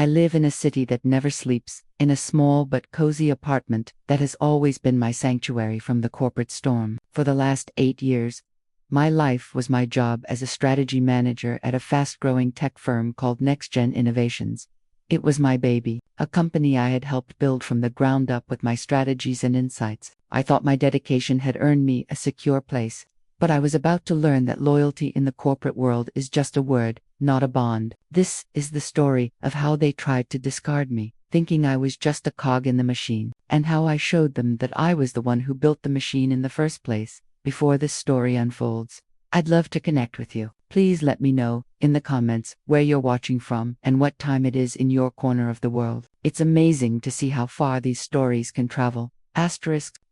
I live in a city that never sleeps, in a small but cozy apartment that has always been my sanctuary from the corporate storm. For the last 8 years, my life was my job as a strategy manager at a fast-growing tech firm called NextGen Innovations. It was my baby, a company I had helped build from the ground up with my strategies and insights. I thought my dedication had earned me a secure place, but I was about to learn that loyalty in the corporate world is just a word, not a bond. This is the story of how they tried to discard me, thinking I was just a cog in the machine, and how I showed them that I was the one who built the machine in the first place. Before this story unfolds, I'd love to connect with you. Please let me know in the comments where you're watching from and what time it is in your corner of the world. It's amazing to see how far these stories can travel.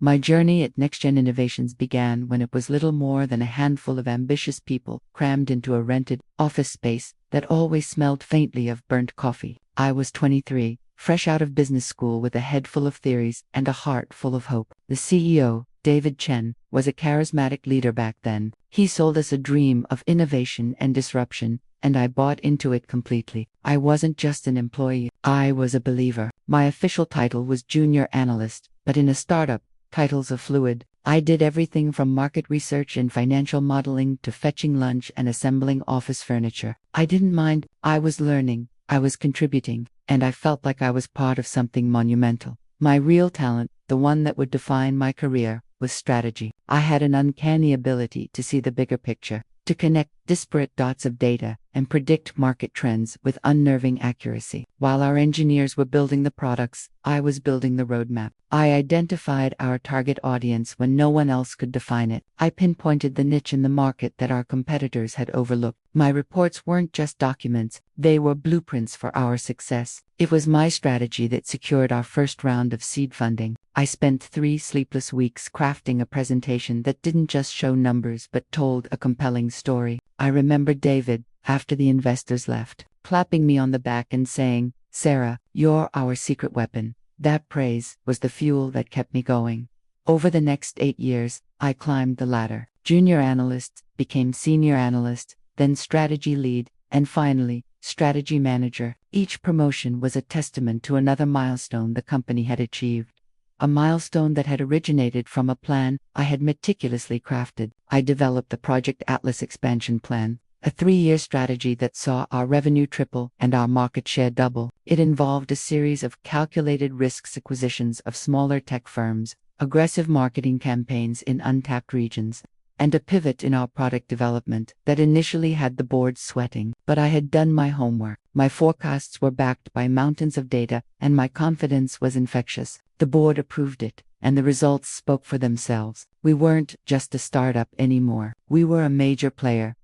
My journey at NextGen Innovations began when it was little more than a handful of ambitious people crammed into a rented office space that always smelled faintly of burnt coffee. I was 23, fresh out of business school with a head full of theories and a heart full of hope. The CEO, David Chen, was a charismatic leader back then. He sold us a dream of innovation and disruption, and I bought into it completely. I wasn't just an employee, I was a believer. My official title was junior analyst, but in a startup, titles are fluid. I did everything from market research and financial modeling to fetching lunch and assembling office furniture. I didn't mind, I was learning, I was contributing, and I felt like I was part of something monumental. My real talent, the one that would define my career, was strategy. I had an uncanny ability to see the bigger picture, to connect disparate dots of data and predict market trends with unnerving accuracy. While our engineers were building the products, I was building the roadmap. I identified our target audience when no one else could define it. I pinpointed the niche in the market that our competitors had overlooked. My reports weren't just documents, they were blueprints for our success. It was my strategy that secured our first round of seed funding. I spent 3 sleepless weeks crafting a presentation that didn't just show numbers but told a compelling story. I remember David, after the investors left, clapping me on the back and saying, "Sarah, you're our secret weapon." That praise was the fuel that kept me going. Over the next 8 years, I climbed the ladder. Junior analyst, became senior analyst, then strategy lead, and finally, strategy manager. Each promotion was a testament to another milestone the company had achieved. A milestone that had originated from a plan I had meticulously crafted. I developed the Project Atlas expansion plan, a 3-year strategy that saw our revenue triple and our market share double. It involved a series of calculated risks acquisitions of smaller tech firms, aggressive marketing campaigns in untapped regions, and a pivot in our product development that initially had the board sweating. But I had done my homework. My forecasts were backed by mountains of data, and my confidence was infectious. The board approved it, and the results spoke for themselves. We weren't just a startup anymore. We were a major player.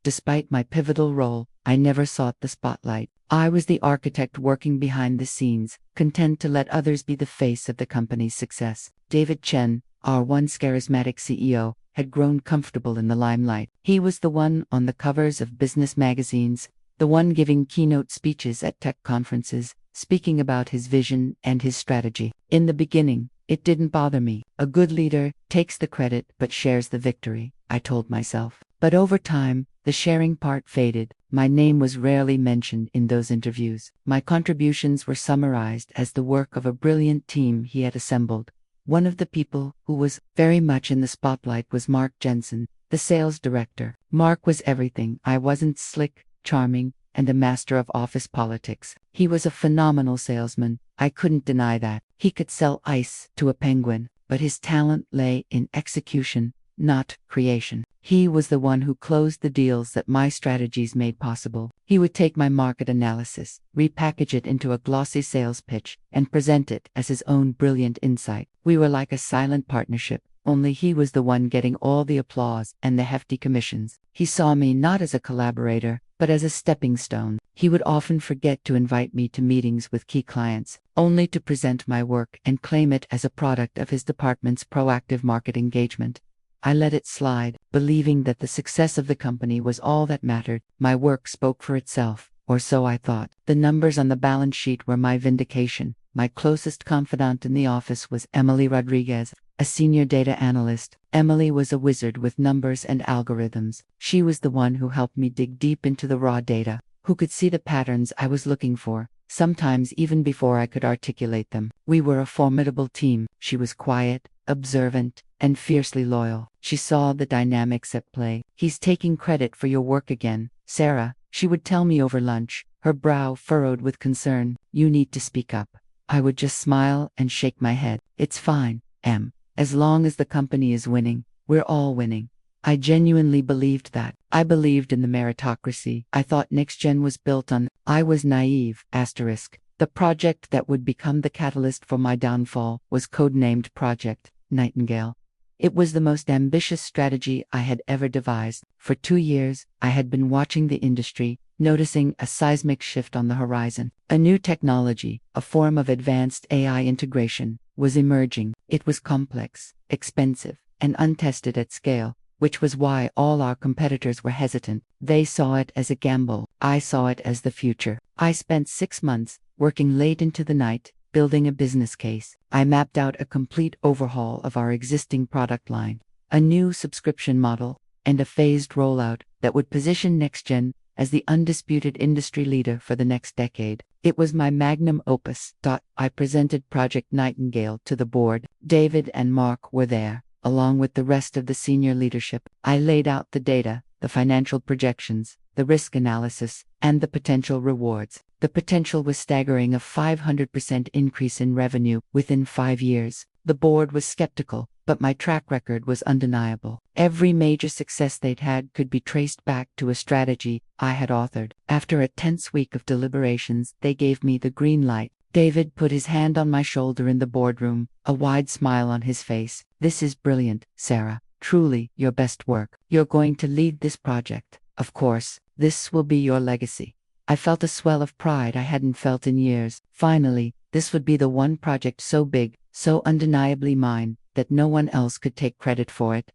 Despite my pivotal role, I never sought the spotlight. I was the architect working behind the scenes, content to let others be the face of the company's success. David Chen, our once charismatic CEO, had grown comfortable in the limelight. He was the one on the covers of business magazines, the one giving keynote speeches at tech conferences, speaking about his vision and his strategy. In the beginning, it didn't bother me. A good leader takes the credit but shares the victory, I told myself. But over time, the sharing part faded. My name was rarely mentioned in those interviews. My contributions were summarized as the work of a brilliant team he had assembled. One of the people who was very much in the spotlight was Mark Jensen, the sales director. Mark was everything. I wasn't slick, charming, and a master of office politics. He was a phenomenal salesman. I couldn't deny that. He could sell ice to a penguin, but his talent lay in execution, not creation. He was the one who closed the deals that my strategies made possible. He would take my market analysis, repackage it into a glossy sales pitch, and present it as his own brilliant insight. We were like a silent partnership, only he was the one getting all the applause and the hefty commissions. He saw me not as a collaborator, but as a stepping stone. He would often forget to invite me to meetings with key clients, only to present my work and claim it as a product of his department's proactive market engagement. I let it slide, believing that the success of the company was all that mattered. My work spoke for itself, or so I thought. The numbers on the balance sheet were my vindication. My closest confidant in the office was Emily Rodriguez, a senior data analyst. Emily was a wizard with numbers and algorithms. She was the one who helped me dig deep into the raw data, who could see the patterns I was looking for, sometimes even before I could articulate them. We were a formidable team. She was quiet, observant, and fiercely loyal. She saw the dynamics at play. "He's taking credit for your work again, Sarah," she would tell me over lunch, her brow furrowed with concern. "You need to speak up." I would just smile and shake my head. "It's fine, Em. As long as the company is winning, we're all winning." I genuinely believed that. I believed in the meritocracy. I thought NextGen was built on. I was naive. The project that would become the catalyst for my downfall was codenamed Project Nightingale. It was the most ambitious strategy I had ever devised. For 2 years, I had been watching the industry, noticing a seismic shift on the horizon. A new technology, a form of advanced AI integration, was emerging. It was complex, expensive, and untested at scale, which was why all our competitors were hesitant. They saw it as a gamble. I saw it as the future. I spent 6 months, working late into the night, building a business case. I mapped out a complete overhaul of our existing product line, a new subscription model, and a phased rollout that would position NextGen as the undisputed industry leader for the next decade. It was my magnum opus. I presented Project Nightingale to the board. David and Mark were there, along with the rest of the senior leadership. I laid out the data, the financial projections, the risk analysis, and the potential rewards. The potential was staggering: a 500% increase in revenue within 5 years. The board was skeptical, but my track record was undeniable. Every major success they'd had could be traced back to a strategy I had authored. After a tense week of deliberations, they gave me the green light. David put his hand on my shoulder in the boardroom, a wide smile on his face. "This is brilliant, Sarah. Truly, your best work. You're going to lead this project. Of course, this will be your legacy." I felt a swell of pride I hadn't felt in years. Finally, this would be the one project so big, so undeniably mine, that no one else could take credit for it.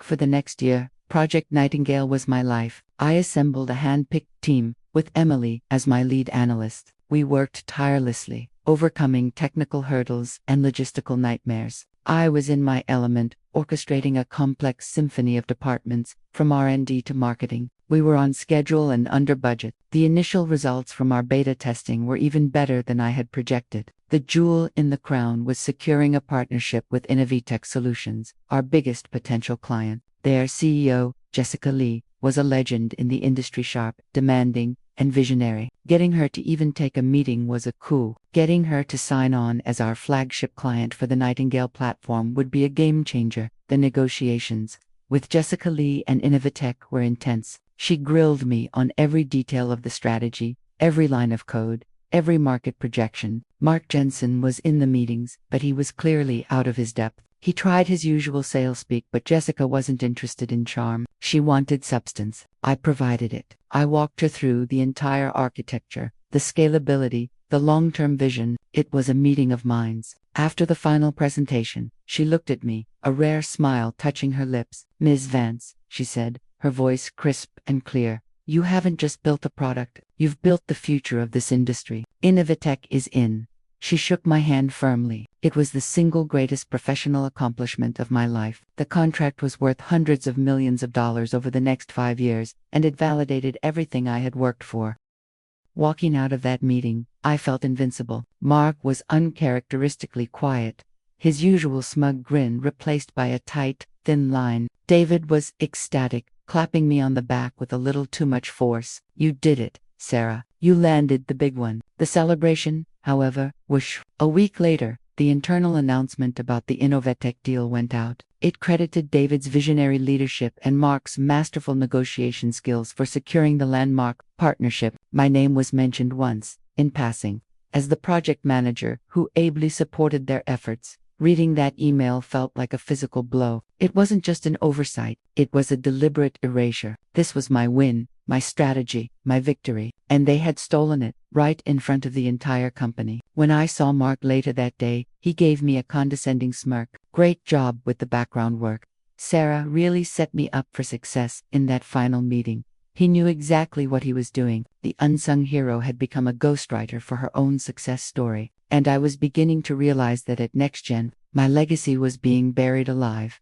For the next year, Project Nightingale was my life. I assembled a hand-picked team, with Emily as my lead analyst. We worked tirelessly, overcoming technical hurdles and logistical nightmares. I was in my element, orchestrating a complex symphony of departments, from R&D to marketing. We were on schedule and under budget. The initial results from our beta testing were even better than I had projected. The jewel in the crown was securing a partnership with Innovitech Solutions, our biggest potential client. Their CEO, Jessica Lee, was a legend in the industry, sharp, demanding, and visionary. Getting her to even take a meeting was a coup. Getting her to sign on as our flagship client for the Nightingale platform would be a game changer. The negotiations with Jessica Lee and Innovitech were intense. She grilled me on every detail of the strategy, every line of code, every market projection. Mark Jensen was in the meetings, but he was clearly out of his depth. He tried his usual sales speak, but Jessica wasn't interested in charm. She wanted substance. I provided it. I walked her through the entire architecture, the scalability, the long-term vision. It was a meeting of minds. After the final presentation, she looked at me, a rare smile touching her lips. "Ms. Vance," she said, her voice crisp and clear, "you haven't just built a product, you've built the future of this industry. Innovitech is in." She shook my hand firmly. It was the single greatest professional accomplishment of my life. The contract was worth hundreds of millions of dollars over the next 5 years, and it validated everything I had worked for. Walking out of that meeting, I felt invincible. Mark was uncharacteristically quiet, his usual smug grin replaced by a tight, thin line. David was ecstatic, clapping me on the back with a little too much force. "You did it, Sarah. You landed the big one." The celebration, however, was a week later. The internal announcement about the Innovitech deal went out. It credited David's visionary leadership and Mark's masterful negotiation skills for securing the landmark partnership. My name was mentioned once, in passing, as the project manager who ably supported their efforts. Reading that email felt like a physical blow. It wasn't just an oversight, it was a deliberate erasure. This was my win, my strategy, my victory, and they had stolen it, right in front of the entire company. When I saw Mark later that day, he gave me a condescending smirk. "Great job with the background work. Sarah really set me up for success in that final meeting." He knew exactly what he was doing. The unsung hero had become a ghostwriter for her own success story, and I was beginning to realize that at NextGen, my legacy was being buried alive.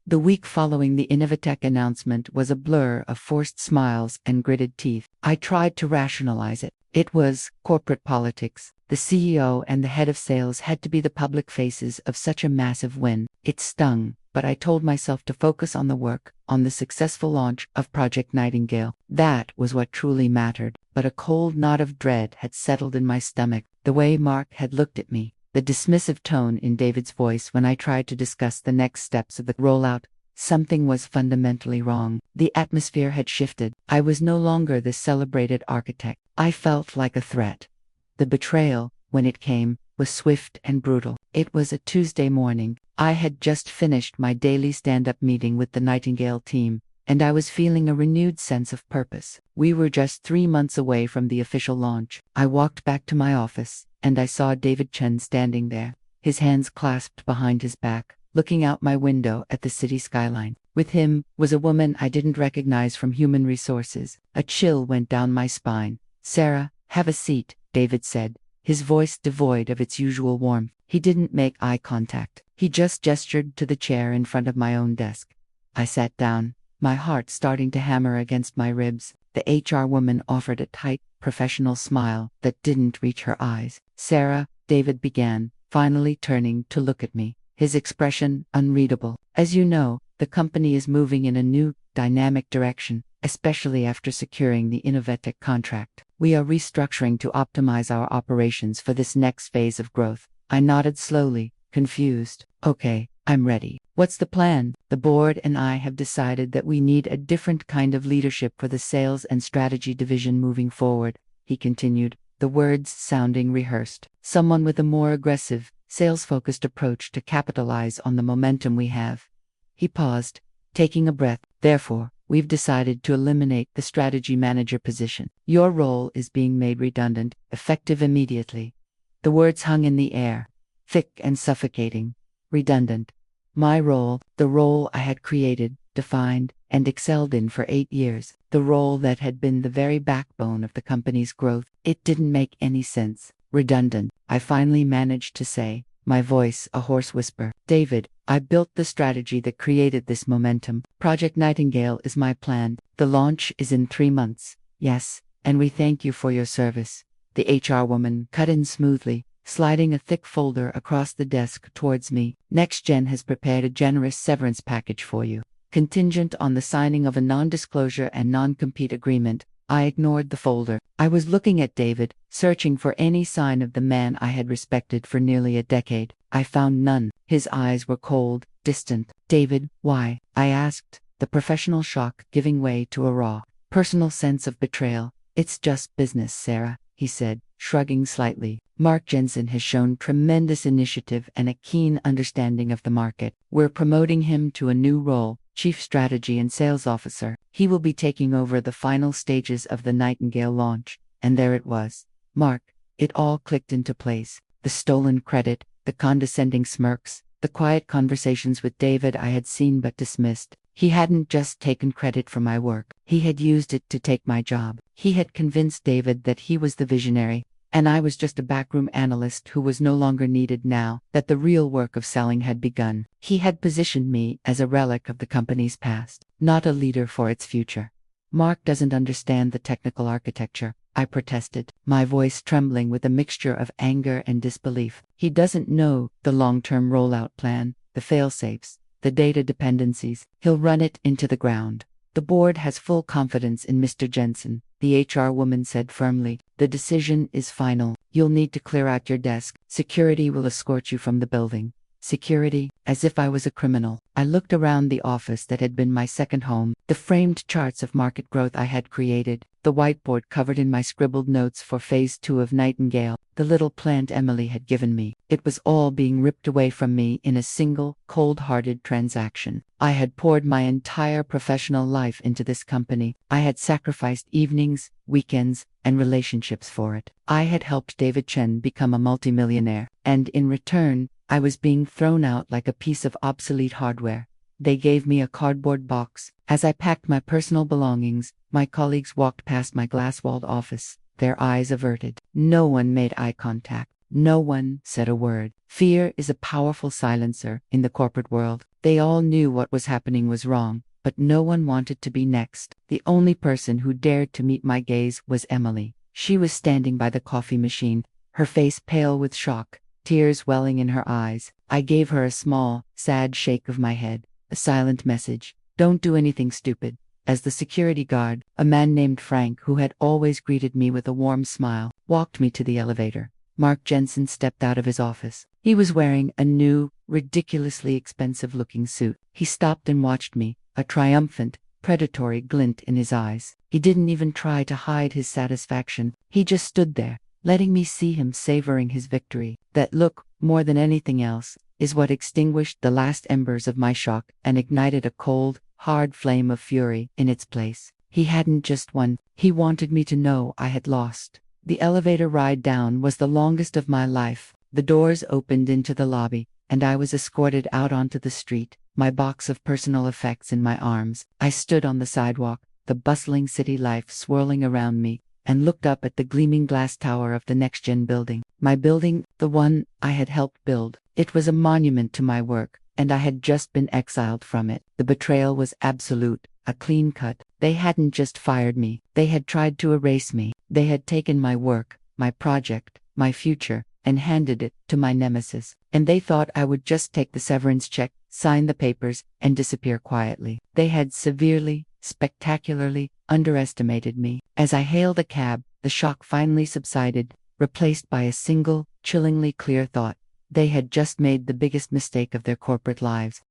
The week following the Innovatech announcement was a blur of forced smiles and gritted teeth. I tried to rationalize it. It was corporate politics. The CEO and the head of sales had to be the public faces of such a massive win. It stung, but I told myself to focus on the work, on the successful launch of Project Nightingale. That was what truly mattered. But a cold knot of dread had settled in my stomach. The way Mark had looked at me, the dismissive tone in David's voice when I tried to discuss the next steps of the rollout. Something was fundamentally wrong. The atmosphere had shifted. I was no longer the celebrated architect. I felt like a threat. The betrayal, when it came, was swift and brutal. It was a Tuesday morning. I had just finished my daily stand-up meeting with the Nightingale team, and I was feeling a renewed sense of purpose. We were just 3 months away from the official launch. I walked back to my office, and I saw David Chen standing there, his hands clasped behind his back, looking out my window at the city skyline. With him was a woman I didn't recognize from human resources. A chill went down my spine. "Sarah, have a seat," David said, his voice devoid of its usual warmth. He didn't make eye contact. He just gestured to the chair in front of my own desk. I sat down, my heart starting to hammer against my ribs. The HR woman offered a tight, professional smile that didn't reach her eyes. "Sarah," David began, finally turning to look at me, his expression unreadable. "As you know, the company is moving in a new, dynamic direction, especially after securing the Innovatech contract. We are restructuring to optimize our operations for this next phase of growth." I nodded slowly, confused. "Okay, I'm ready. What's the plan?" "The board and I have decided that we need a different kind of leadership for the sales and strategy division moving forward," he continued, the words sounding rehearsed. "Someone with a more aggressive, sales-focused approach to capitalize on the momentum we have." He paused, taking a breath. "Therefore, we've decided to eliminate the strategy manager position. Your role is being made redundant, effective immediately." The words hung in the air, thick and suffocating. Redundant. My role, the role I had created, defined, and excelled in for 8 years, the role that had been the very backbone of the company's growth. It didn't make any sense. "Redundant," I finally managed to say, my voice a hoarse whisper. "David, I built the strategy that created this momentum. Project Nightingale is my plan. The launch is in 3 months. Yes, and we thank you for your service." The HR woman cut in smoothly, sliding a thick folder across the desk towards me. "NextGen has prepared a generous severance package for you, contingent on the signing of a non-disclosure and non-compete agreement." I ignored the folder. I was looking at David, searching for any sign of the man I had respected for nearly a decade. I found none. His eyes were cold, distant. "David, why?" I asked, the professional shock giving way to a raw, personal sense of betrayal. "It's just business, Sarah," he said, shrugging slightly. "Mark Jensen has shown tremendous initiative and a keen understanding of the market. We're promoting him to a new role, Chief Strategy and Sales Officer. He will be taking over the final stages of the Nightingale launch." And there it was. Mark. It all clicked into place. The stolen credit, the condescending smirks, the quiet conversations with David I had seen but dismissed. He hadn't just taken credit for my work. He had used it to take my job. He had convinced David that he was the visionary, and I was just a backroom analyst who was no longer needed now that the real work of selling had begun. He had positioned me as a relic of the company's past, not a leader for its future. "Mark doesn't understand the technical architecture," I protested, my voice trembling with a mixture of anger and disbelief. "He doesn't know the long-term rollout plan, the fail-safes, the data dependencies. He'll run it into the ground." "The board has full confidence in Mr. Jensen," the HR woman said firmly. "The decision is final. You'll need to clear out your desk. Security will escort you from the building." Security, as if I was a criminal. I looked around the office that had been my second home, the framed charts of market growth I had created, the whiteboard covered in my scribbled notes for Phase 2 of Nightingale, the little plant Emily had given me. It was all being ripped away from me in a single, cold-hearted transaction. I had poured my entire professional life into this company. I had sacrificed evenings, weekends, and relationships for it. I had helped David Chen become a multimillionaire, and in return, I was being thrown out like a piece of obsolete hardware. They gave me a cardboard box. As I packed my personal belongings, my colleagues walked past my glass-walled office, their eyes averted. No one made eye contact. No one said a word. Fear is a powerful silencer in the corporate world. They all knew what was happening was wrong, but no one wanted to be next. The only person who dared to meet my gaze was Emily. She was standing by the coffee machine, her face pale with shock, tears welling in her eyes. I gave her a small, sad shake of my head, a silent message: don't do anything stupid. As the security guard, a man named Frank, who had always greeted me with a warm smile, walked me to the elevator, Mark Jensen stepped out of his office. He was wearing a new, ridiculously expensive-looking suit. He stopped and watched me, a triumphant, predatory glint in his eyes. He didn't even try to hide his satisfaction. He just stood there, letting me see him savoring his victory. That look, more than anything else, is what extinguished the last embers of my shock and ignited a cold, hard flame of fury in its place. He hadn't just won, he wanted me to know I had lost. The elevator ride down was the longest of my life. The doors opened into the lobby, and I was escorted out onto the street, my box of personal effects in my arms. I stood on the sidewalk, the bustling city life swirling around me, and looked up at the gleaming glass tower of the next-gen building. My building, the one I had helped build. It was a monument to my work, and I had just been exiled from it. The betrayal was absolute, a clean cut. They hadn't just fired me, they had tried to erase me. They had taken my work, my project, my future, and handed it to my nemesis. And they thought I would just take the severance check, sign the papers, and disappear quietly. They had severely, spectacularly underestimated me. As I hailed a cab, the shock finally subsided, replaced by a single, chillingly clear thought: they had just made the biggest mistake of their corporate lives.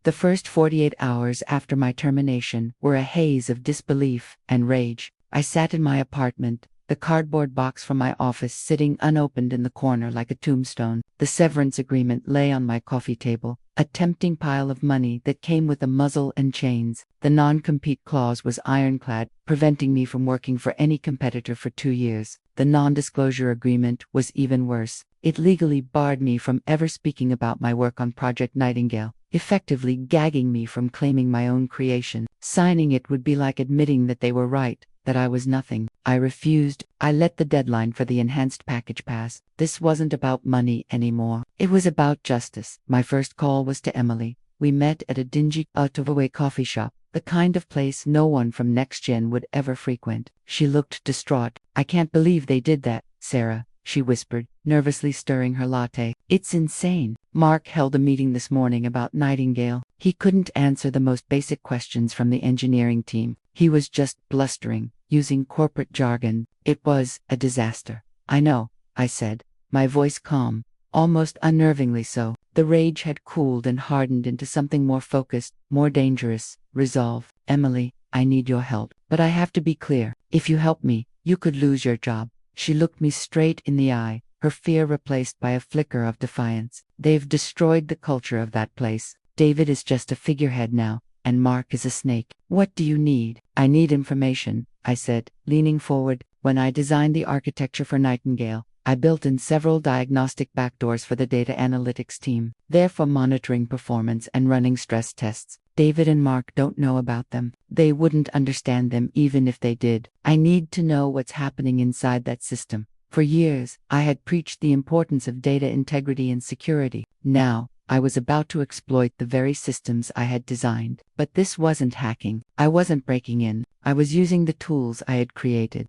The first 48 hours after my termination were a haze of disbelief and rage. I sat in my apartment, the cardboard box from my office sitting unopened in the corner like a tombstone. The severance agreement lay on my coffee table, a tempting pile of money that came with a muzzle and chains. The non-compete clause was ironclad, preventing me from working for any competitor for 2 years. The non-disclosure agreement was even worse. It legally barred me from ever speaking about my work on Project Nightingale, effectively gagging me from claiming my own creation. Signing it would be like admitting that they were right, that I was nothing. I refused. I let the deadline for the enhanced package pass. This wasn't about money anymore. It was about justice. My first call was to Emily. We met at a dingy, out-of-the-way coffee shop, the kind of place no one from NextGen would ever frequent. She looked distraught. "I can't believe they did that, Sarah," she whispered, nervously stirring her latte. "It's insane. Mark held a meeting this morning about Nightingale. He couldn't answer the most basic questions from the engineering team. He was just blustering, using corporate jargon. It was a disaster." "I know," I said, my voice calm, almost unnervingly so. The rage had cooled and hardened into something more focused, more dangerous: resolve. "Emily, I need your help. But I have to be clear. If you help me, you could lose your job." She looked me straight in the eye, her fear replaced by a flicker of defiance. "They've destroyed the culture of that place. David is just a figurehead now, and Mark is a snake. What do you need?" "I need information," I said, leaning forward. "When I designed the architecture for Nightingale, I built in several diagnostic backdoors for the data analytics team. They're for monitoring performance and running stress tests. David and Mark don't know about them. They wouldn't understand them even if they did. I need to know what's happening inside that system." For years, I had preached the importance of data integrity and security. Now, I was about to exploit the very systems I had designed. But this wasn't hacking. I wasn't breaking in. I was using the tools I had created.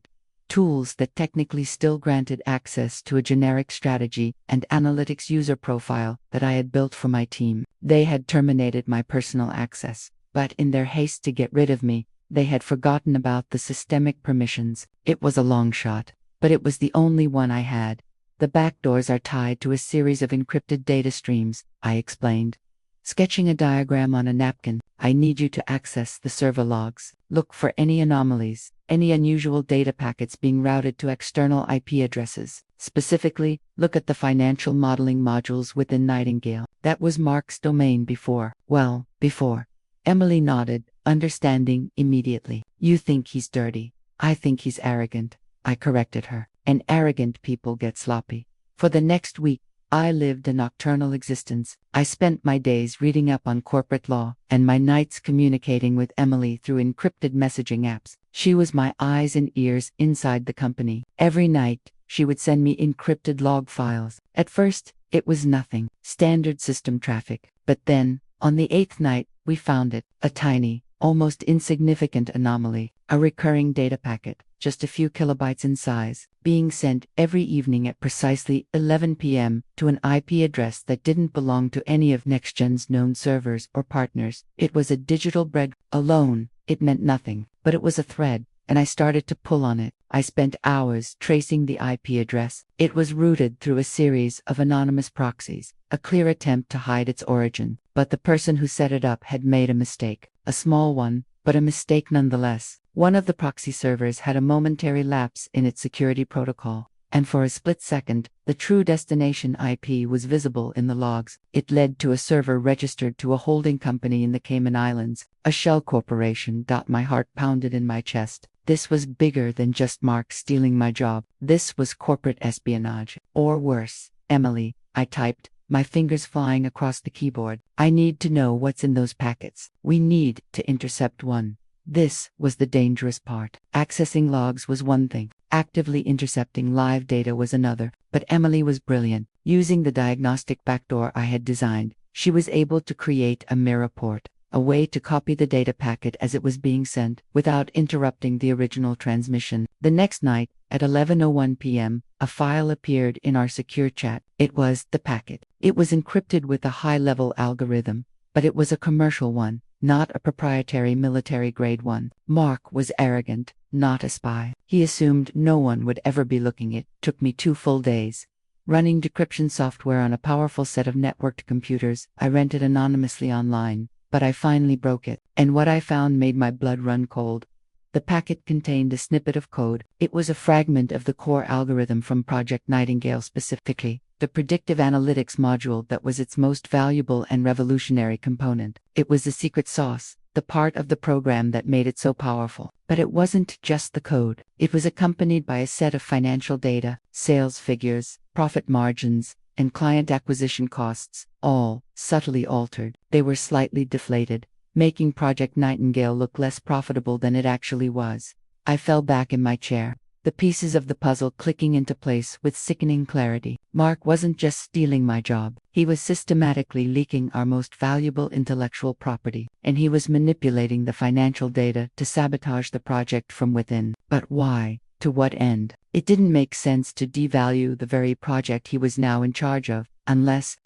Tools that technically still granted access to a generic strategy and analytics user profile that I had built for my team. They had terminated my personal access, but in their haste to get rid of me, they had forgotten about the systemic permissions. It was a long shot, but it was the only one I had. "The backdoors are tied to a series of encrypted data streams," I explained, sketching a diagram on a napkin. "I need you to access the server logs. Look for any anomalies, any unusual data packets being routed to external IP addresses. Specifically, look at the financial modeling modules within Nightingale." That was Mark's domain before. Well, before. Emily nodded, understanding immediately. "You think he's dirty. I think he's arrogant," I corrected her. "And arrogant people get sloppy." For the next week, I lived a nocturnal existence. I spent my days reading up on corporate law, and my nights communicating with Emily through encrypted messaging apps. She was my eyes and ears inside the company. Every night, she would send me encrypted log files. At first, it was nothing, standard system traffic. But then, on the 8th night, we found it, a tiny, almost insignificant anomaly, a recurring data packet, just a few kilobytes in size, being sent every evening at precisely 11 p.m. to an IP address that didn't belong to any of NextGen's known servers or partners. It was a digital bread alone. It meant nothing, but it was a thread, and I started to pull on it. I spent hours tracing the IP address. It was routed through a series of anonymous proxies, a clear attempt to hide its origin. But the person who set it up had made a mistake, a small one, but a mistake nonetheless. One of the proxy servers had a momentary lapse in its security protocol, and for a split second, the true destination IP was visible in the logs. It led to a server registered to a holding company in the Cayman Islands, a shell corporation. My heart pounded in my chest. This was bigger than just Mark stealing my job. This was corporate espionage. Or worse. Emily, I typed, my fingers flying across the keyboard. I need to know what's in those packets. We need to intercept one. This was the dangerous part. Accessing logs was one thing. Actively intercepting live data was another. But Emily was brilliant. Using the diagnostic backdoor I had designed, she was able to create a mirror port, a way to copy the data packet as it was being sent, without interrupting the original transmission. The next night, at 11:01 p.m., a file appeared in our secure chat. It was the packet. It was encrypted with a high-level algorithm, but it was a commercial one, not a proprietary military-grade one. Mark was arrogant, not a spy. He assumed no one would ever be looking. It took me 2 full days. Running decryption software on a powerful set of networked computers I rented anonymously online, but I finally broke it. And what I found made my blood run cold. The packet contained a snippet of code. It was a fragment of the core algorithm from Project Nightingale, specifically the predictive analytics module that was its most valuable and revolutionary component. It was the secret sauce, the part of the program that made it so powerful. But it wasn't just the code. It was accompanied by a set of financial data, sales figures, profit margins, and client acquisition costs, all subtly altered. They were slightly deflated, making Project Nightingale look less profitable than it actually was. I fell back in my chair, the pieces of the puzzle clicking into place with sickening clarity. Mark wasn't just stealing my job. He was systematically leaking our most valuable intellectual property, and he was manipulating the financial data to sabotage the project from within. But why? To what end? It didn't make sense to devalue the very project he was now in charge of, unless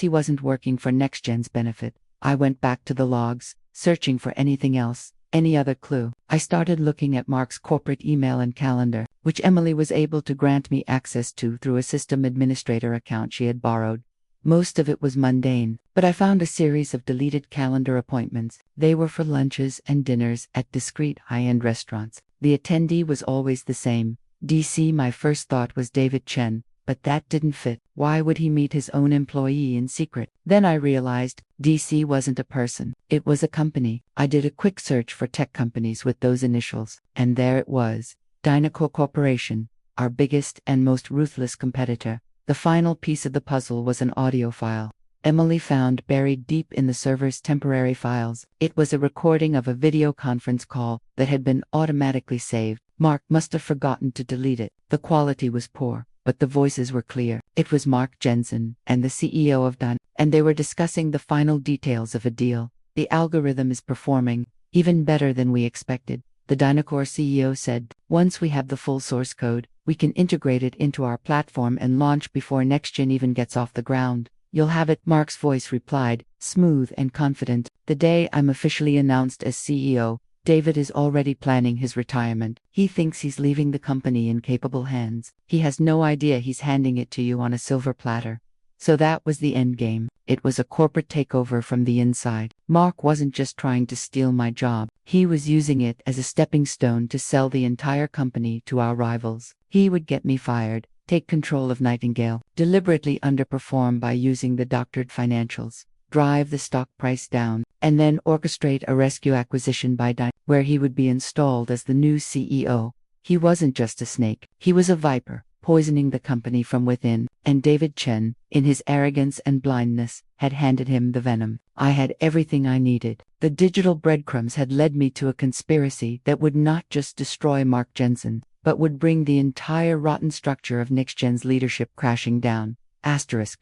he wasn't working for NextGen's benefit. I went back to the logs, searching for anything else, any other clue. I started looking at Mark's corporate email and calendar, which Emily was able to grant me access to through a system administrator account she had borrowed. Most of it was mundane, but I found a series of deleted calendar appointments. They were for lunches and dinners at discreet high-end restaurants. The attendee was always the same, DC. My first thought was David Chen, but that didn't fit. Why would he meet his own employee in secret? Then I realized DC wasn't a person. It was a company. I did a quick search for tech companies with those initials, and there it was. Dynacore Corporation, our biggest and most ruthless competitor. The final piece of the puzzle was an audio file Emily found buried deep in the server's temporary files. It was a recording of a video conference call that had been automatically saved. Mark must have forgotten to delete it. The quality was poor, but the voices were clear. It was Mark Jensen and the CEO of Dynacore, and they were discussing the final details of a deal. The algorithm is performing even better than we expected, the Dynacore CEO said. Once we have the full source code, we can integrate it into our platform and launch before NextGen even gets off the ground. You'll have it, Mark's voice replied, smooth and confident. The day I'm officially announced as CEO, David is already planning his retirement. He thinks he's leaving the company in capable hands. He has no idea he's handing it to you on a silver platter. So that was the end game. It was a corporate takeover from the inside. Mark wasn't just trying to steal my job. He was using it as a stepping stone to sell the entire company to our rivals. He would get me fired, take control of Nightingale, deliberately underperform by using the doctored financials, drive the stock price down, and then orchestrate a rescue acquisition by Dynacore, where he would be installed as the new CEO. He wasn't just a snake. He was a viper, poisoning the company from within, and David Chen, in his arrogance and blindness, had handed him the venom. I had everything I needed. The digital breadcrumbs had led me to a conspiracy that would not just destroy Mark Jensen, but would bring the entire rotten structure of NextGen's leadership crashing down. Asterisk.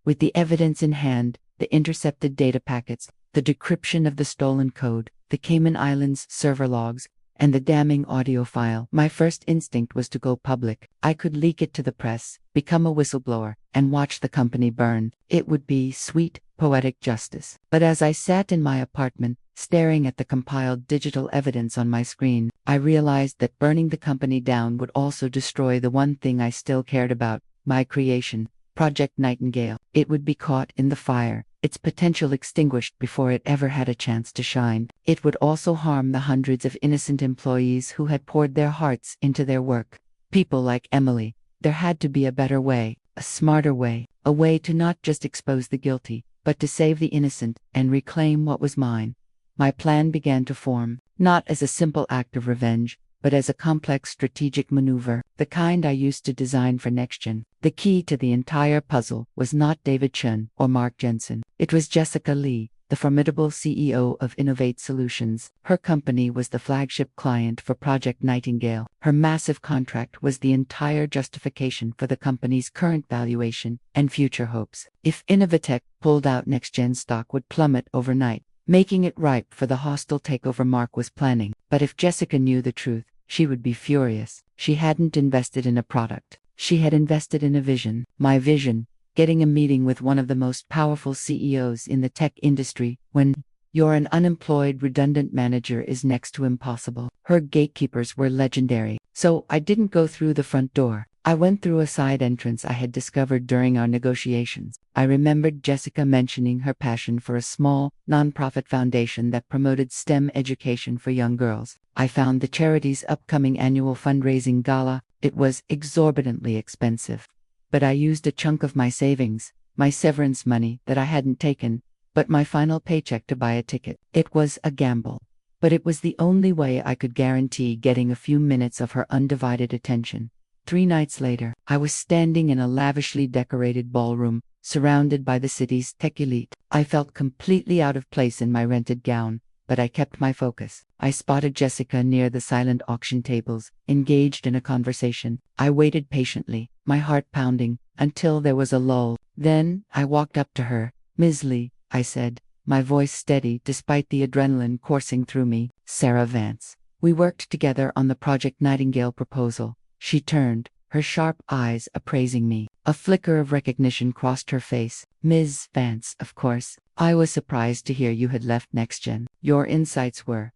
With the evidence in hand, the intercepted data packets, the decryption of the stolen code, the Cayman Islands server logs, and the damning audio file, my first instinct was to go public. I could leak it to the press, become a whistleblower, and watch the company burn. It would be sweet, poetic justice. But as I sat in my apartment, staring at the compiled digital evidence on my screen, I realized that burning the company down would also destroy the one thing I still cared about, my creation, Project Nightingale. It would be caught in the fire, its potential extinguished before it ever had a chance to shine. It would also harm the hundreds of innocent employees who had poured their hearts into their work. People like Emily. There had to be a better way, a smarter way, a way to not just expose the guilty, but to save the innocent and reclaim what was mine. My plan began to form, not as a simple act of revenge, but as a complex strategic maneuver, the kind I used to design for NextGen. The key to the entire puzzle was not David Chun or Mark Jensen. It was Jessica Lee, the formidable CEO of Innovate Solutions. Her company was the flagship client for Project Nightingale. Her massive contract was the entire justification for the company's current valuation and future hopes. If Innovatech pulled out, NextGen stock would plummet overnight, making it ripe for the hostile takeover Mark was planning. But if Jessica knew the truth, she would be furious. She hadn't invested in a product. She had invested in a vision. My vision, getting a meeting with one of the most powerful CEOs in the tech industry. When you're an unemployed, redundant manager is next to impossible. Her gatekeepers were legendary. So I didn't go through the front door. I went through a side entrance I had discovered during our negotiations. I remembered Jessica mentioning her passion for a small, nonprofit foundation that promoted STEM education for young girls. I found the charity's upcoming annual fundraising gala. It was exorbitantly expensive. But I used a chunk of my savings, my severance money that I hadn't taken, but my final paycheck to buy a ticket. It was a gamble. But it was the only way I could guarantee getting a few minutes of her undivided attention. 3 nights later, I was standing in a lavishly decorated ballroom, surrounded by the city's tech elite. I felt completely out of place in my rented gown, but I kept my focus. I spotted Jessica near the silent auction tables, engaged in a conversation. I waited patiently, my heart pounding, until there was a lull. Then, I walked up to her. "Ms. Lee," I said, my voice steady despite the adrenaline coursing through me. "Sarah Vance. We worked together on the Project Nightingale proposal." She turned, her sharp eyes appraising me. A flicker of recognition crossed her face. "Ms. Vance, of course. I was surprised to hear you had left NextGen. Your insights were ...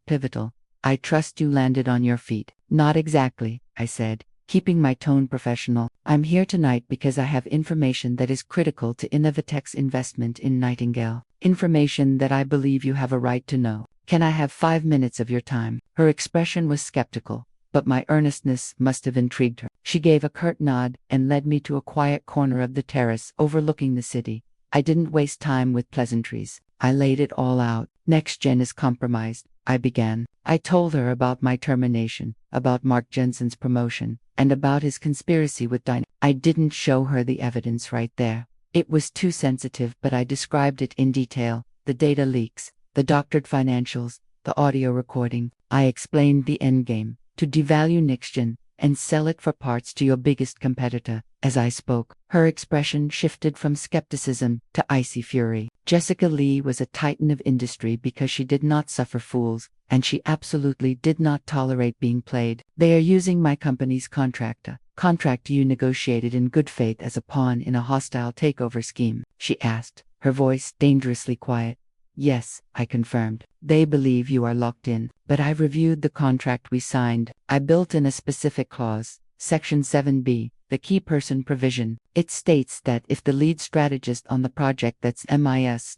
pivotal. I trust you landed on your feet." "Not exactly," I said, keeping my tone professional. "I'm here tonight because I have information that is critical to Innovatech's investment in Nightingale. Information that I believe you have a right to know. Can I have 5 minutes of your time?" Her expression was skeptical, but my earnestness must have intrigued her. She gave a curt nod and led me to a quiet corner of the terrace overlooking the city. I didn't waste time with pleasantries. I laid it all out. "NextGen is compromised," I began. I told her about my termination, about Mark Jensen's promotion, and about his conspiracy with Dinah. I didn't show her the evidence right there. It was too sensitive, but I described it in detail. The data leaks, the doctored financials, the audio recording. I explained the endgame: to devalue NextGen and sell it for parts to your biggest competitor. As I spoke, her expression shifted from skepticism to icy fury. Jessica Lee was a titan of industry because she did not suffer fools, and she absolutely did not tolerate being played. "They are using my company's contract you negotiated in good faith as a pawn in a hostile takeover scheme," she asked, her voice dangerously quiet. "Yes," I confirmed. "They believe you are locked in, but I reviewed the contract we signed. I built in a specific clause, Section 7B, the key person provision. It states that if the lead strategist on the project that's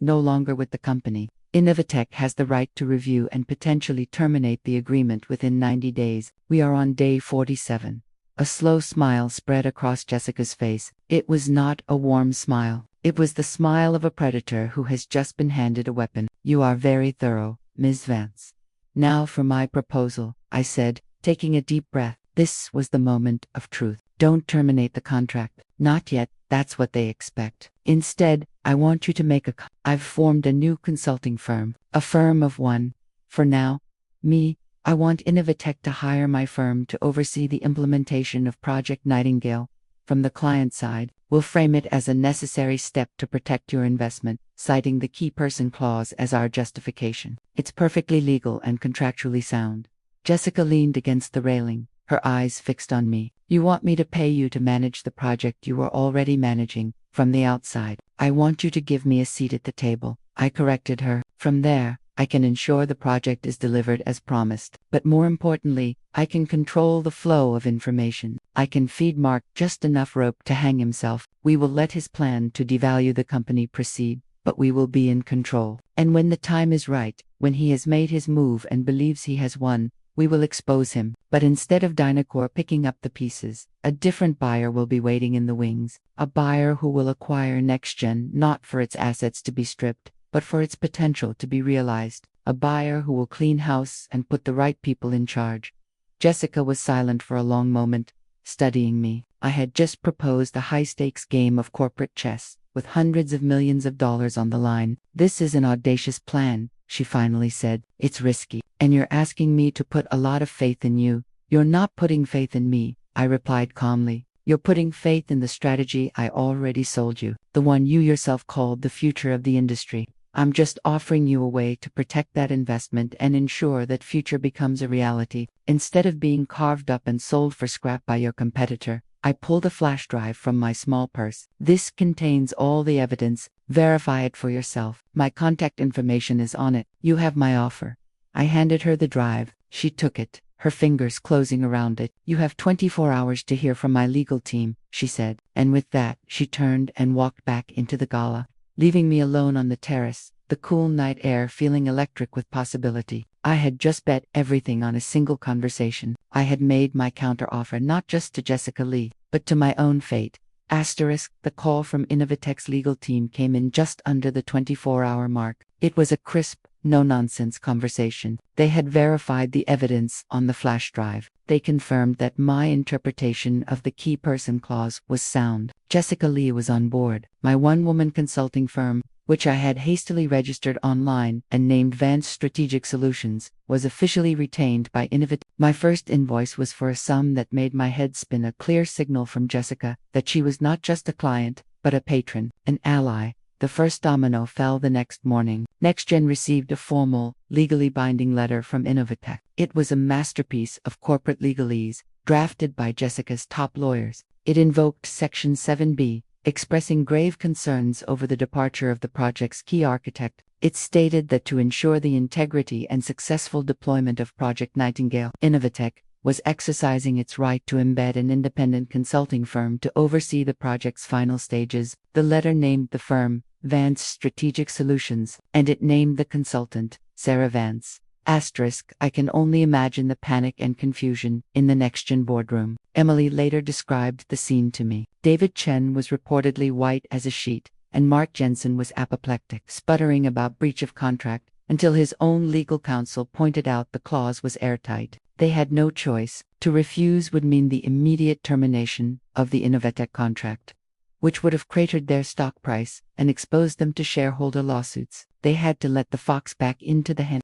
no longer with the company, Innovatech has the right to review and potentially terminate the agreement within 90 days. We are on day 47. A slow smile spread across Jessica's face. It was not a warm smile. It was the smile of a predator who has just been handed a weapon. "You are very thorough, Ms. Vance." "Now for my proposal," I said, taking a deep breath. This was the moment of truth. "Don't terminate the contract. Not yet, that's what they expect. Instead, I want you to make I've formed a new consulting firm. A firm of one. For now, me, I want Innovatech to hire my firm to oversee the implementation of Project Nightingale. From the client side, we'll frame it as a necessary step to protect your investment, citing the key person clause as our justification. It's perfectly legal and contractually sound. Jessica leaned against the railing, her eyes fixed on me. You want me to pay you to manage the project you are already managing, from the outside. I want you to give me a seat at the table, I corrected her. From there, I can ensure the project is delivered as promised. But more importantly, I can control the flow of information. I can feed Mark just enough rope to hang himself. We will let his plan to devalue the company proceed, but we will be in control. And when the time is right, when he has made his move and believes he has won, we will expose him. But instead of Dynacor picking up the pieces, a different buyer will be waiting in the wings. A buyer who will acquire NextGen not for its assets to be stripped, but for its potential to be realized. A buyer who will clean house and put the right people in charge. Jessica was silent for a long moment, studying me. I had just proposed a high-stakes game of corporate chess, with hundreds of millions of dollars on the line. This is an audacious plan, she finally said. It's risky, and you're asking me to put a lot of faith in you. You're not putting faith in me, I replied calmly. You're putting faith in the strategy I already sold you, the one you yourself called the future of the industry. I'm just offering you a way to protect that investment and ensure that future becomes a reality, instead of being carved up and sold for scrap by your competitor. I pulled a flash drive from my small purse. This contains all the evidence. Verify it for yourself. My contact information is on it. You have my offer. I handed her the drive. She took it, her fingers closing around it. You have 24 hours to hear from my legal team, she said. And with that, she turned and walked back into the gala, leaving me alone on the terrace, the cool night air feeling electric with possibility. I had just bet everything on a single conversation. I had made my counteroffer not just to Jessica Lee, but to my own fate. The call from Innovatech's legal team came in just under the 24-hour mark. It was a crisp, no-nonsense conversation. They had verified the evidence on the flash drive. They confirmed that my interpretation of the key person clause was sound. Jessica Lee was on board. My one-woman consulting firm, which I had hastily registered online and named Vance Strategic Solutions, was officially retained by Innovatech. My first invoice was for a sum that made my head spin, a clear signal from Jessica that she was not just a client, but a patron, an ally. The first domino fell the next morning. NextGen received a formal, legally binding letter from Innovatech. It was a masterpiece of corporate legalese, drafted by Jessica's top lawyers. It invoked Section 7B, expressing grave concerns over the departure of the project's key architect. It stated that to ensure the integrity and successful deployment of Project Nightingale, Innovatech was exercising its right to embed an independent consulting firm to oversee the project's final stages. The letter named the firm Vance Strategic Solutions, and it named the consultant Sarah Vance. I can only imagine the panic and confusion in the NextGen boardroom. Emily later described the scene to me. David Chen was reportedly white as a sheet, and Mark Jensen was apoplectic, sputtering about breach of contract, until his own legal counsel pointed out the clause was airtight. They had no choice. To refuse would mean the immediate termination of the Innovatech contract, which would have cratered their stock price and exposed them to shareholder lawsuits. They had to let the fox back into the hen.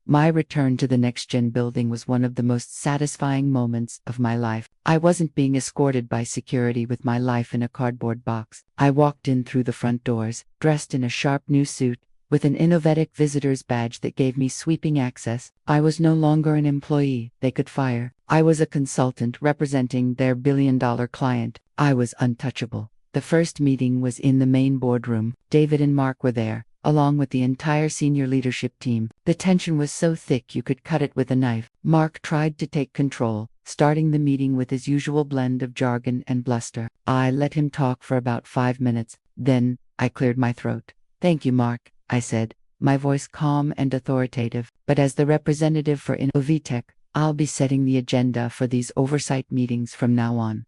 My return to the NextGen building was one of the most satisfying moments of my life. I wasn't being escorted by security with my life in a cardboard box. I walked in through the front doors, dressed in a sharp new suit, with an Innovatech visitor's badge that gave me sweeping access. I was no longer an employee they could fire. I was a consultant representing their billion-dollar client. I was untouchable. The first meeting was in the main boardroom. David and Mark were there, along with the entire senior leadership team. The tension was so thick you could cut it with a knife. Mark tried to take control, starting the meeting with his usual blend of jargon and bluster. I let him talk for about 5 minutes. Then, I cleared my throat. "Thank you, Mark," I said, my voice calm and authoritative. "But as the representative for Innovatech, I'll be setting the agenda for these oversight meetings from now on."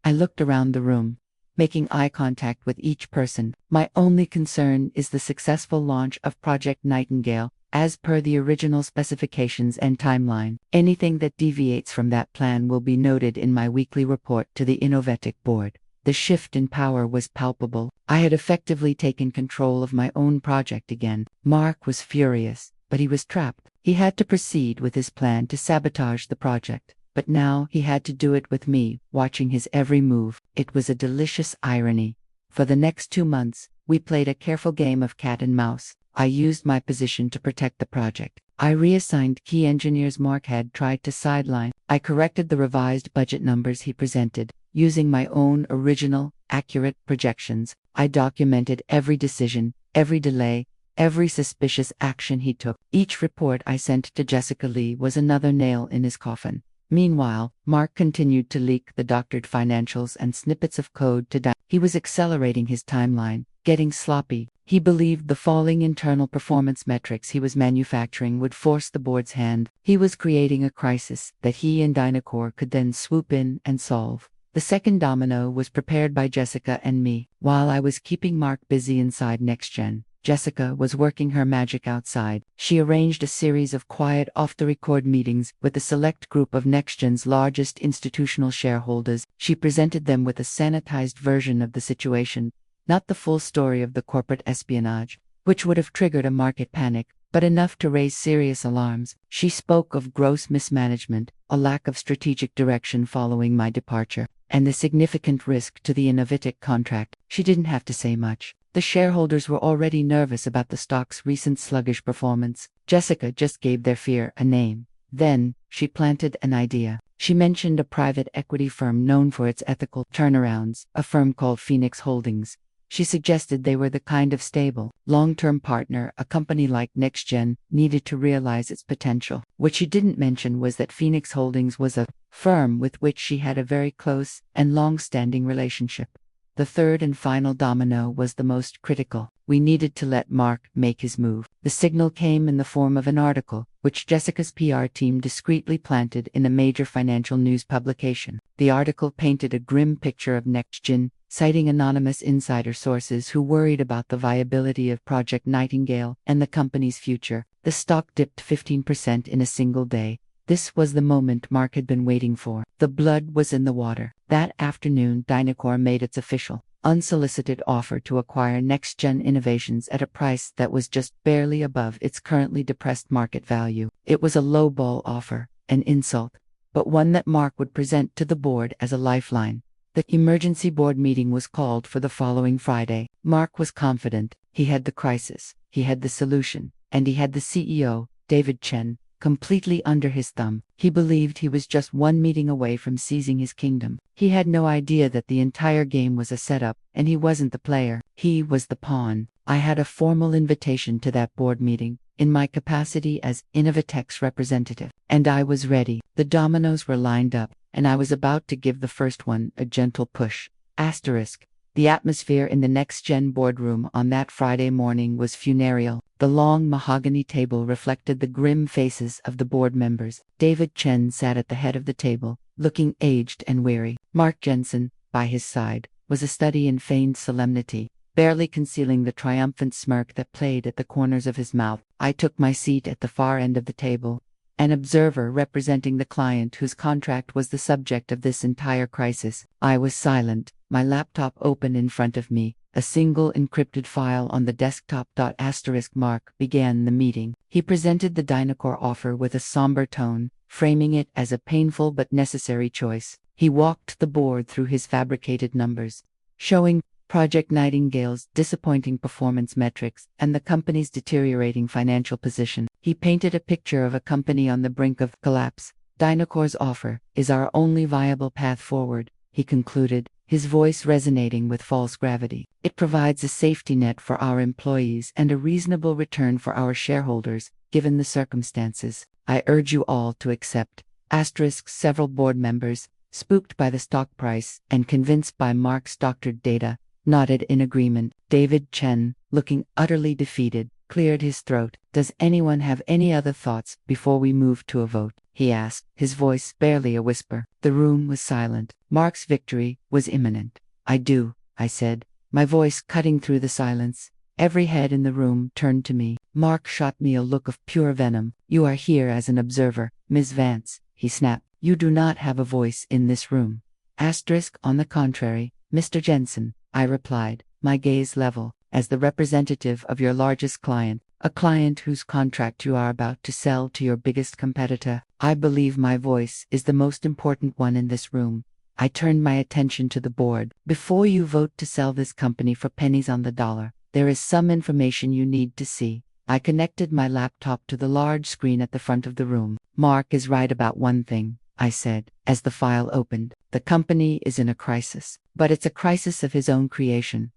I looked around the room, making eye contact with each person. "My only concern is the successful launch of Project Nightingale, as per the original specifications and timeline. Anything that deviates from that plan will be noted in my weekly report to the Innovatech board." The shift in power was palpable. I had effectively taken control of my own project again. Mark was furious, but he was trapped. He had to proceed with his plan to sabotage the project. But now he had to do it with me, watching his every move. It was a delicious irony. For the next 2 months, we played a careful game of cat and mouse. I used my position to protect the project. I reassigned key engineers Mark had tried to sideline. I corrected the revised budget numbers he presented. Using my own original, accurate projections, I documented every decision, every delay, every suspicious action he took. Each report I sent to Jessica Lee was another nail in his coffin. Meanwhile, Mark continued to leak the doctored financials and snippets of code to He was accelerating his timeline, getting sloppy. He believed the falling internal performance metrics he was manufacturing would force the board's hand. He was creating a crisis that he and Dynacor could then swoop in and solve. The second domino was prepared by Jessica and me. While I was keeping Mark busy inside NextGen, Jessica was working her magic outside. She arranged a series of quiet off-the-record meetings with a select group of NextGen's largest institutional shareholders. She presented them with a sanitized version of the situation, not the full story of the corporate espionage, which would have triggered a market panic, but enough to raise serious alarms. She spoke of gross mismanagement, a lack of strategic direction following my departure, and the significant risk to the Innovitic contract. She didn't have to say much. The shareholders were already nervous about the stock's recent sluggish performance. Jessica just gave their fear a name. Then, she planted an idea. She mentioned a private equity firm known for its ethical turnarounds, a firm called Phoenix Holdings. She suggested they were the kind of stable, long-term partner a company like NextGen needed to realize its potential. What she didn't mention was that Phoenix Holdings was a firm with which she had a very close and long-standing relationship. The third and final domino was the most critical. We needed to let Mark make his move. The signal came in the form of an article, which Jessica's PR team discreetly planted in a major financial news publication. The article painted a grim picture of NextGen, citing anonymous insider sources who worried about the viability of Project Nightingale and the company's future. The stock dipped 15% in a single day. This was the moment Mark had been waiting for. The blood was in the water. That afternoon, Dynacor made its official, unsolicited offer to acquire NextGen Innovations at a price that was just barely above its currently depressed market value. It was a lowball offer, an insult, but one that Mark would present to the board as a lifeline. The emergency board meeting was called for the following Friday. Mark was confident. He had the crisis, he had the solution, and he had the CEO, David Chen, completely under his thumb. He believed he was just one meeting away from seizing his kingdom. He had no idea that the entire game was a setup, and he wasn't the player. He was the pawn. I had a formal invitation to that board meeting, in my capacity as Innovatech's representative, and I was ready. The dominoes were lined up, and I was about to give the first one a gentle push. The atmosphere in the NextGen boardroom on that Friday morning was funereal. The long mahogany table reflected the grim faces of the board members. David Chen sat at the head of the table, looking aged and weary. Mark Jensen, by his side, was a study in feigned solemnity, barely concealing the triumphant smirk that played at the corners of his mouth. I took my seat at the far end of the table, an observer representing the client whose contract was the subject of this entire crisis. I was silent, my laptop open in front of me, a single encrypted file on the desktop. Mark began the meeting. He presented the Dynacor offer with a somber tone, framing it as a painful but necessary choice. He walked the board through his fabricated numbers, showing Project Nightingale's disappointing performance metrics and the company's deteriorating financial position. He painted a picture of a company on the brink of collapse. Dynacor's offer is our only viable path forward, he concluded, his voice resonating with false gravity. It provides a safety net for our employees and a reasonable return for our shareholders, given the circumstances. I urge you all to accept. Several board members, spooked by the stock price and convinced by Mark's doctored data, nodded in agreement. David Chen, looking utterly defeated, cleared his throat. Does anyone have any other thoughts before we move to a vote? He asked, his voice barely a whisper. The room was silent. Mark's victory was imminent. I do, I said, my voice cutting through the silence. Every head in the room turned to me. Mark shot me a look of pure venom. You are here as an observer, Ms. Vance, he snapped. You do not have a voice in this room. On the contrary, Mr. Jensen, I replied, my gaze level. As the representative of your largest client, A client whose contract you are about to sell to your biggest competitor. I believe my voice is the most important one in this room. I turned my attention to the board. Before you vote to sell this company for pennies on the dollar, there is some information you need to see. I connected my laptop to the large screen at the front of the room. Mark is right about one thing, I said, as the file opened. The company is in a crisis, but it's a crisis of his own creation.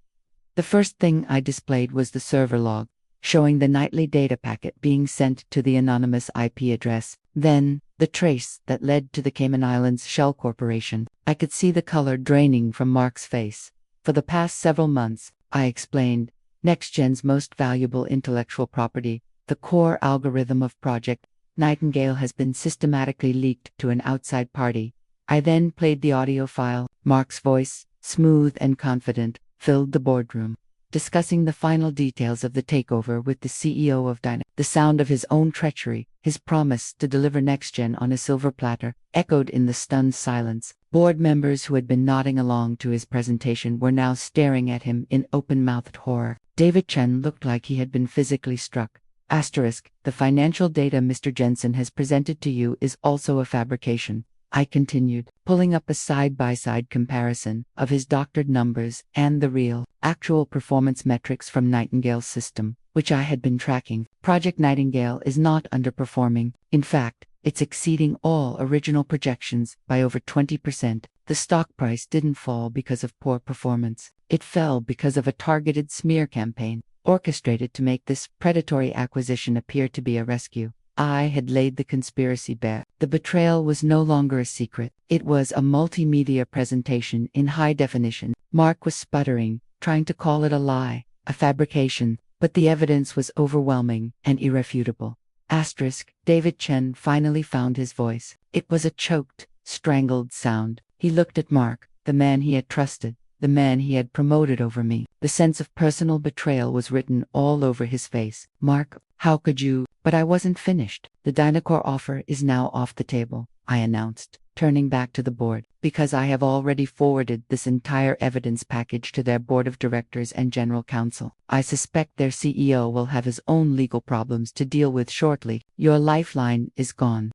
The first thing I displayed was the server log, showing the nightly data packet being sent to the anonymous IP address. Then, the trace that led to the Cayman Islands Shell Corporation. I could see the color draining from Mark's face. For the past several months, I explained, NextGen's most valuable intellectual property, the core algorithm of Project Nightingale, has been systematically leaked to an outside party. I then played the audio file. Mark's voice, smooth and confident, filled the boardroom, discussing the final details of the takeover with the CEO of Dyna. The sound of his own treachery, his promise to deliver NextGen on a silver platter, echoed in the stunned silence. Board members who had been nodding along to his presentation were now staring at him in open-mouthed horror. David Chen looked like he had been physically struck. The financial data Mr. Jensen has presented to you is also a fabrication, I continued, pulling up a side-by-side comparison of his doctored numbers and the real, actual performance metrics from Nightingale's system, which I had been tracking. Project Nightingale is not underperforming. In fact, it's exceeding all original projections by over 20%. The stock price didn't fall because of poor performance. It fell because of a targeted smear campaign, orchestrated to make this predatory acquisition appear to be a rescue. I had laid the conspiracy bare. The betrayal was no longer a secret. It was a multimedia presentation in high definition. Mark was sputtering, trying to call it a lie, a fabrication, but the evidence was overwhelming and irrefutable. David Chen finally found his voice. It was a choked, strangled sound. He looked at Mark, the man he had trusted, the man he had promoted over me. The sense of personal betrayal was written all over his face. Mark, how could you? But I wasn't finished. The Dynacore offer is now off the table, I announced, turning back to the board, because I have already forwarded this entire evidence package to their board of directors and general counsel. I suspect their CEO will have his own legal problems to deal with shortly. Your lifeline is gone.